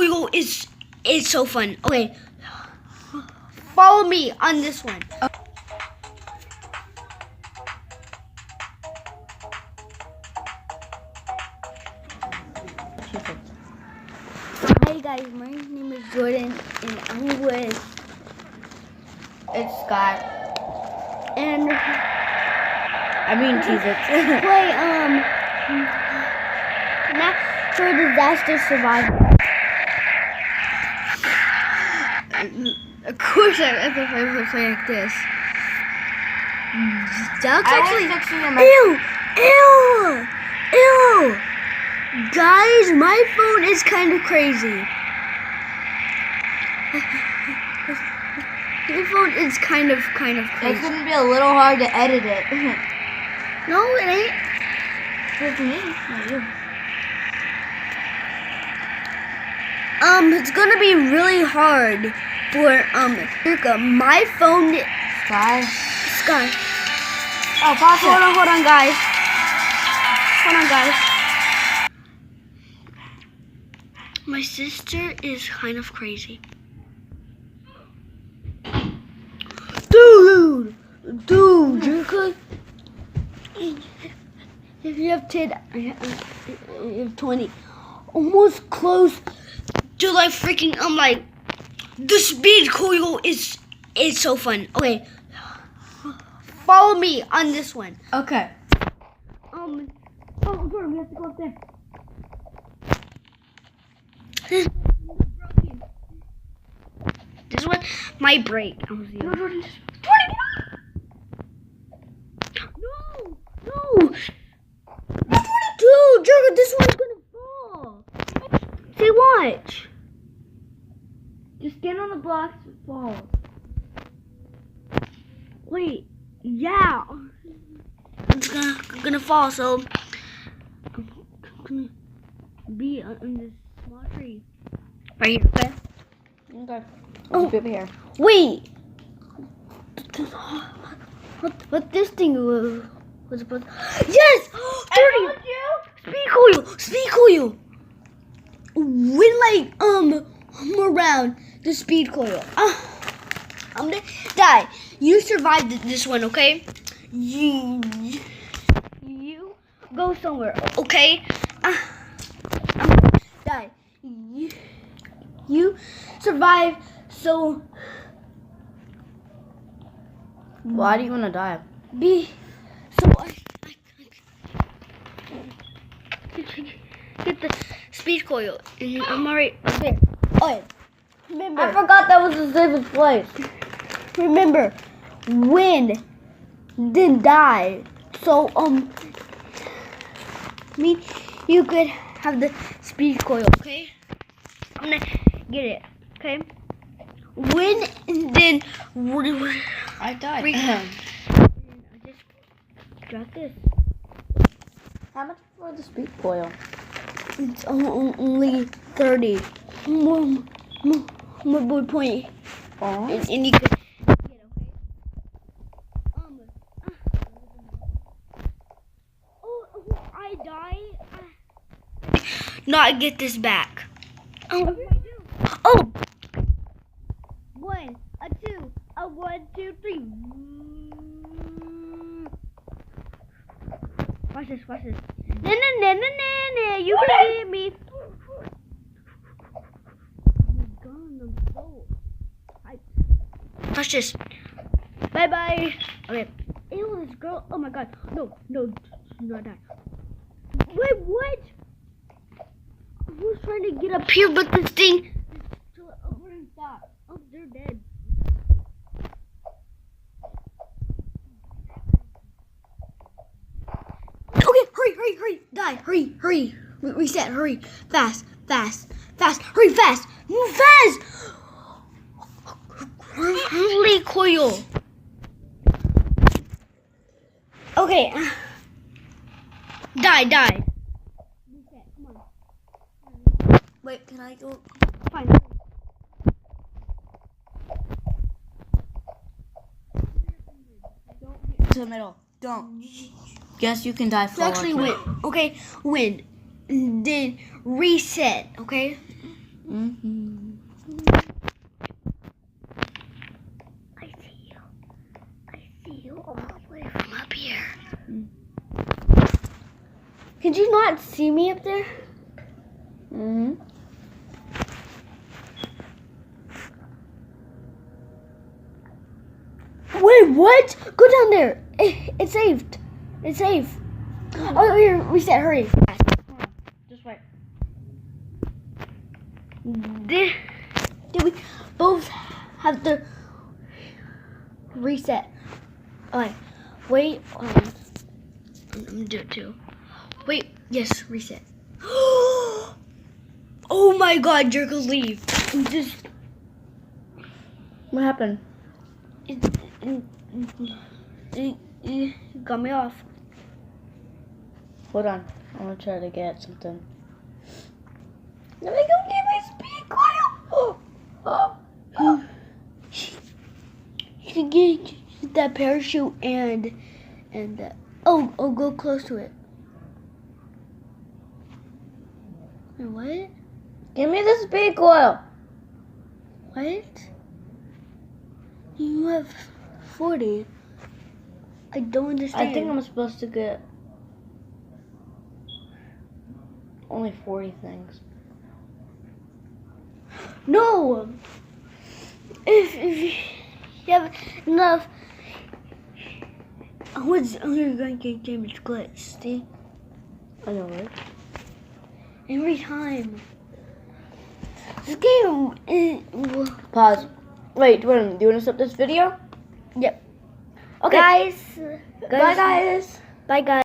coil is so fun. Okay, follow me on this one. Hi guys, my name is Jordan and I'm with Scott. And I mean Jesus. play natural disaster survival. Of course I have to play like this. That's actually ew. Guys, my phone is kind of crazy. My phone is kind of crazy. It's gonna be a little hard to edit it. No, it ain't. It's me, not you. It's gonna be really hard for my phone. Sky. Oh, pause it. Hold on, guys. My sister is kind of crazy. Dude, you could. If you have 10, I have 20. Almost close to like freaking, the speed coil is so fun. Okay, follow me on this one. Okay. Jordan, we have to go up there. This one might break. No, Jordan, No! Dude, Jordan, this one's gonna fall. Say watch. Just stand on the blocks and fall. Wait, yeah. It's gonna fall, so I'm gonna be on this small tree. Right here, okay? Okay. Oh, over here. Wait. What this thing was supposed to... Yes! 30! Speed coil! When around the speed coil. I'm gonna die. You survived this one, okay? You go somewhere, okay? I'm gonna die. You survive, so Why do you want to die? I get the speed coil, and I'm already there. Oh, remember? I forgot that was the safest place. Remember, win, then die. So you could have the speed coil, okay? I'm gonna get it, okay? Win, and then I died. I just got this. How much for the speed coil? It's only 30. More point. Oh. And you could get, okay? I die. Not get this back. Oh. 1, 2, 1, 2, 3. Watch this. No, you can get me. Watch this. Bye. Okay. Ew, this girl. Oh my god. No, do not die. Wait, what? I was trying to get up here, but this thing is still over and stop. Oh, they're dead. Okay, hurry. Die. Hurry. Reset. Hurry. Fast. Hurry, fast. Move fast. Holy coil. Okay. Die. Reset. Come on. Wait, can I go? Fine. To the middle. Don't. Guess you can die forward. Actually, win. Okay, win. Then reset. Okay. Mm-hmm. I see you. I see you all the way from up here. Could you not see me up there? Mm-hmm. Wait, what? Go down there. It's saved. It's safe. Oh, here, reset. Hurry. Just wait. Did we both have to reset? Okay. Wait. I'm gonna do it too. Wait. Yes. Reset. Oh my God, Jerkles leave. Just. What happened? It got me off. Hold on. I'm gonna try to get something. Let me go get my speed coil. You can get that parachute and oh, go close to it. Wait, what? Give me the speed coil. What? You have 40. I don't understand. I think I'm supposed to get only 40 things. No. If you have enough, I'm going to get damage glitch. See? I know, right? Every time. This game is. Pause. Wait, do you want to stop this video? Yep. Okay. Guys. Bye, guys. Bye, guys.